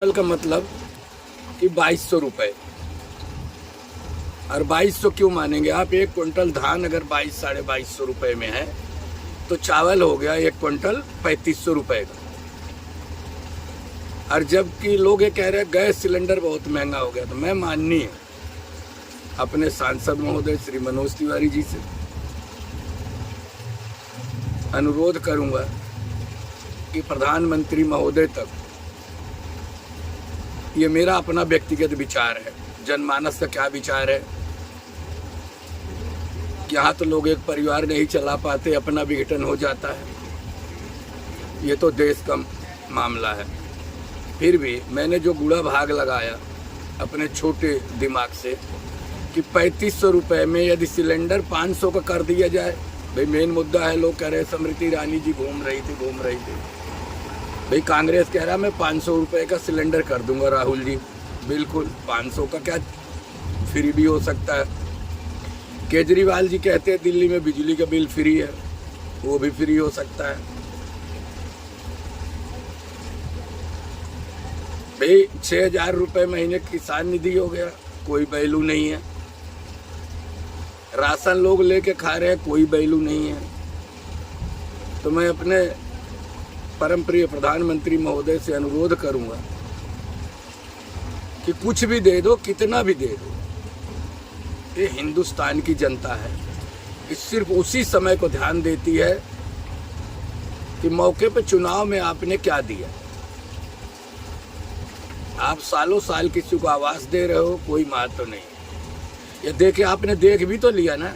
का मतलब कि 2200 रुपये। और 2200 क्यों मानेंगे आप? एक क्विंटल धान अगर 2200-2250 में है तो चावल हो गया एक क्विंटल 3500 रुपये का। और जबकि लोग ये कह रहे हैं गैस सिलेंडर बहुत महंगा हो गया, तो मैं माननीय अपने सांसद महोदय श्री मनोज तिवारी जी से अनुरोध करूंगा कि प्रधानमंत्री महोदय तक, ये मेरा अपना व्यक्तिगत विचार है, जनमानस का क्या विचार है, यहाँ तो लोग एक परिवार नहीं चला पाते, अपना विघटन हो जाता है, ये तो देश का मामला है। फिर भी मैंने जो गुड़ा भाग लगाया अपने छोटे दिमाग से कि 3500 रुपये में यदि सिलेंडर 500 का कर दिया जाए। भाई मेन मुद्दा है, लोग कह रहे हैं स्मृति ईरानी जी घूम रही थी। भाई कांग्रेस कह रहा मैं 500 रुपये का सिलेंडर कर दूंगा। राहुल जी बिल्कुल 500 का क्या फ्री भी हो सकता है। केजरीवाल जी कहते हैं दिल्ली में बिजली का बिल फ्री है, वो भी फ्री हो सकता है। भाई 6000 रुपये महीने किसान निधि हो गया, कोई वैल्यू नहीं है। राशन लोग लेके खा रहे हैं, कोई वैल्यू नहीं है। तो मैं अपने परम प्रिय प्रधानमंत्री महोदय से अनुरोध करूंगा कि कुछ भी दे दो, कितना भी दे दो, ये हिंदुस्तान की जनता है। इस सिर्फ उसी समय को ध्यान देती है कि मौके पे चुनाव में आपने क्या दिया। आप सालों साल किसी को आवाज दे रहे हो, कोई महत्व नहीं। ये देखे आपने देख भी तो लिया ना,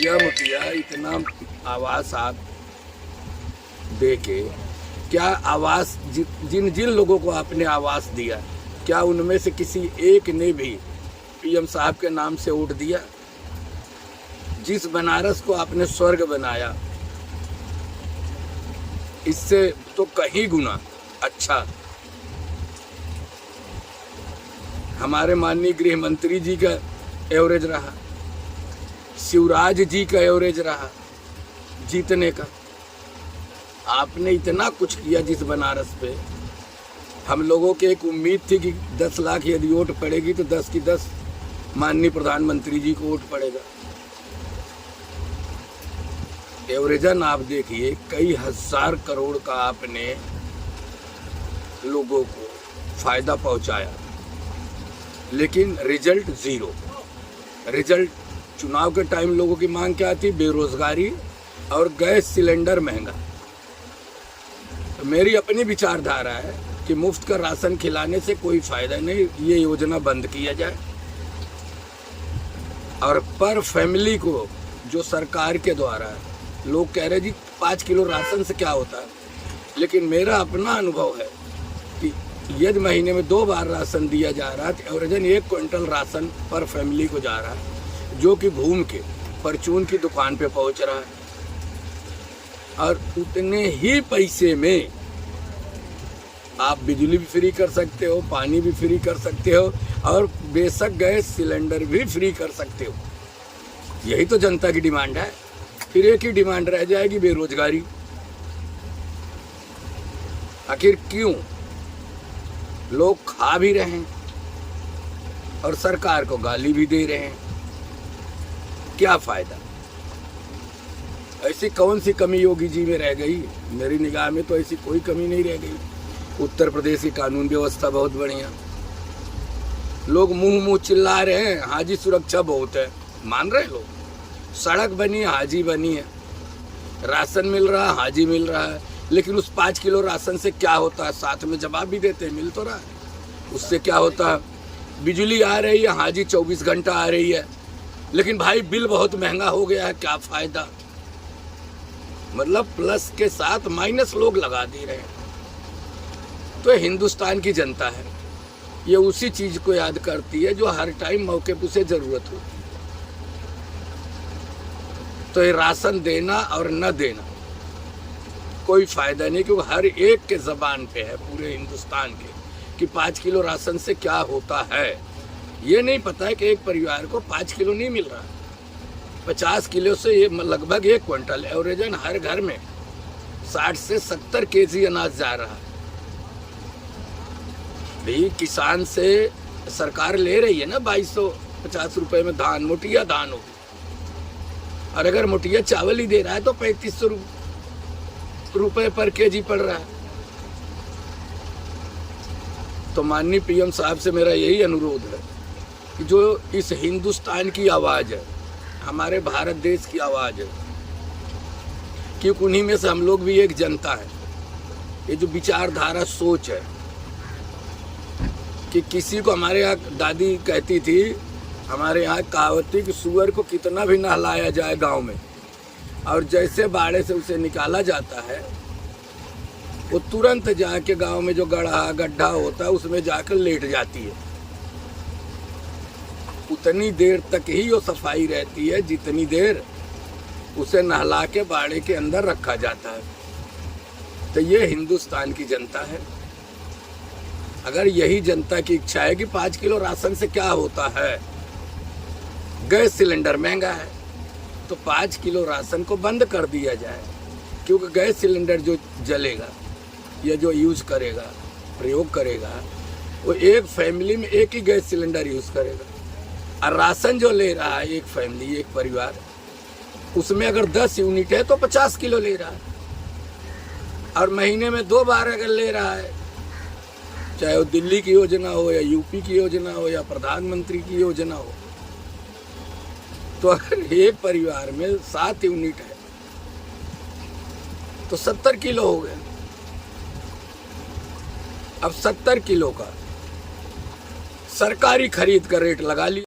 मुतिया इतना आवाज आप दे के, क्या आवास जिन जिन लोगों को आपने आवास दिया, क्या उनमें से किसी एक ने भी पीएम साहब के नाम से वोट दिया? जिस बनारस को आपने स्वर्ग बनाया, इससे तो कहीं गुना अच्छा हमारे माननीय गृह मंत्री जी का एवरेज रहा, शिवराज जी का एवरेज रहा जीतने का। आपने इतना कुछ किया जिस बनारस पे हम लोगों की एक उम्मीद थी कि 10 लाख यदि वोट पड़ेगी तो 10 की 10 माननीय प्रधानमंत्री जी को वोट पड़ेगा। एवरेजन आप देखिए, कई हजार करोड़ का आपने लोगों को फायदा पहुंचाया, लेकिन रिजल्ट जीरो। रिजल्ट चुनाव के टाइम लोगों की मांग क्या थी? बेरोजगारी और गैस सिलेंडर महंगा। तो मेरी अपनी विचारधारा है कि मुफ्त का राशन खिलाने से कोई फायदा नहीं, ये योजना बंद किया जाए। और पर फैमिली को जो सरकार के द्वारा, लोग कह रहे जी 5 किलो राशन से क्या होता है, लेकिन मेरा अपना अनुभव है कि यदि महीने में 2 बार राशन दिया जा रहा है तो एवरेजन 1 क्विंटल राशन पर फैमिली को जा रहा है, जो कि घूम के परचून की दुकान पे पहुंच रहा है। और उतने ही पैसे में आप बिजली भी फ्री कर सकते हो, पानी भी फ्री कर सकते हो, और बेशक गैस सिलेंडर भी फ्री कर सकते हो। यही तो जनता की डिमांड है। फिर एक ही डिमांड रह जाएगी, बेरोजगारी। आखिर क्यों? लोग खा भी रहे हैं और सरकार को गाली भी दे रहे हैं, क्या फायदा? ऐसी कौन सी कमी योगी जी में रह गई? मेरी निगाह में तो ऐसी कोई कमी नहीं रह गई। उत्तर प्रदेश की कानून व्यवस्था बहुत बढ़िया। लोग मुंह चिल्ला रहे हैं हाजी सुरक्षा बहुत है, मान रहे लोग। सड़क बनी है, हाजी बनी है, राशन मिल रहा है, हाजी मिल रहा है, लेकिन उस 5 किलो राशन से क्या होता है? साथ में जवाब भी देते हैं, मिल तो रहा है। उससे क्या होता है? बिजली आ रही है, हाजी 24 घंटा आ रही है, लेकिन भाई बिल बहुत महंगा हो गया है, क्या फायदा? मतलब प्लस के साथ माइनस लोग लगा दे रहे हैं। तो हिंदुस्तान की जनता है, ये उसी चीज को याद करती है जो हर टाइम मौके पर उसे जरूरत हो। तो ये राशन देना और न देना कोई फायदा नहीं, क्योंकि हर एक के जबान पे है पूरे हिंदुस्तान के कि 5 किलो राशन से क्या होता है। ये नहीं पता है कि एक परिवार को 5 किलो नहीं मिल रहा, 50 किलो से ये लगभग 1 क्विंटल एवरेजन हर घर में 60 से 70 केजी अनाज जा रहा है। भाई किसान से सरकार ले रही है ना 2250 रुपए में धान, मोटिया धान हो, और अगर मोटिया चावल ही दे रहा है तो 3500 रुपए पर केजी पड़ रहा है। तो माननीय पीएम साहब से मेरा यही अनुरोध है कि जो इस हिंदुस्तान की आवाज़ है, हमारे भारत देश की आवाज़ है, क्योंकि उन्हीं में से हम लोग भी एक जनता है। ये जो विचारधारा सोच है कि किसी को, हमारे यहाँ दादी कहती थी, हमारे यहाँ कहावत थी कि सुअर को कितना भी नहलाया जाए गांव में, और जैसे बाड़े से उसे निकाला जाता है वो तुरंत जाके गांव में जो गड्ढा होता है उसमें जाकर लेट जाती है। उतनी देर तक ही वो सफाई रहती है जितनी देर उसे नहला के बाड़े के अंदर रखा जाता है। तो ये हिंदुस्तान की जनता है। अगर यही जनता की इच्छा है कि 5 किलो राशन से क्या होता है, गैस सिलेंडर महंगा है, तो 5 किलो राशन को बंद कर दिया जाए, क्योंकि गैस सिलेंडर जो जलेगा या जो यूज करेगा, प्रयोग करेगा, वो एक फैमिली में एक ही गैस सिलेंडर यूज करेगा। और राशन जो ले रहा है एक फैमिली, एक परिवार, उसमें अगर 10 यूनिट है तो 50 किलो ले रहा है, और महीने में 2 बार अगर ले रहा है, चाहे वो दिल्ली की योजना हो या यूपी की योजना हो या प्रधानमंत्री की योजना हो, तो अगर एक परिवार में 7 यूनिट है तो 70 किलो हो गए। अब 70 किलो का सरकारी खरीद का रेट लगा लिया।